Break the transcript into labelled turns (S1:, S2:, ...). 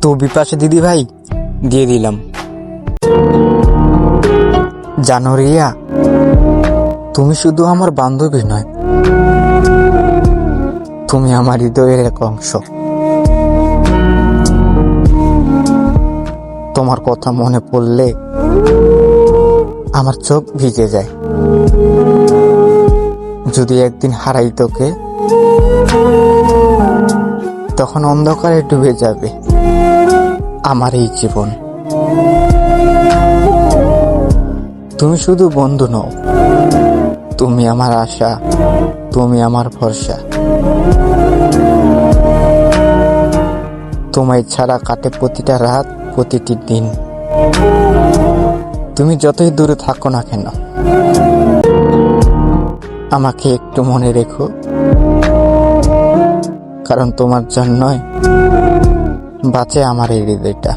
S1: তো বিপাশা দিদি ভাই দিয়ে দিলাম। জানো রিয়া, তুমি শুধু আমার বান্ধবী নয়, তুমি আমার হৃদয়ের এক অংশ। তোমার কথা মনে পড়লে আমার চোখ ভিজে যায়। যদি একদিন হারাই তোকে, তখন অন্ধকারে ডুবে যাবে আমার এই জীবন। তুমি শুধু বন্ধু নও, তুমি আমার আশা, তুমি আমার ভরসা। তোমায় ছাড়া কাটে প্রতিটা রাত, প্রতিটি দিন। তুমি যতই দূরে থাকো না কেন, আমাকে একটু মনে রেখো, কারণ তোমার জন্যই বাঁচে আমার এই হৃদয়টা।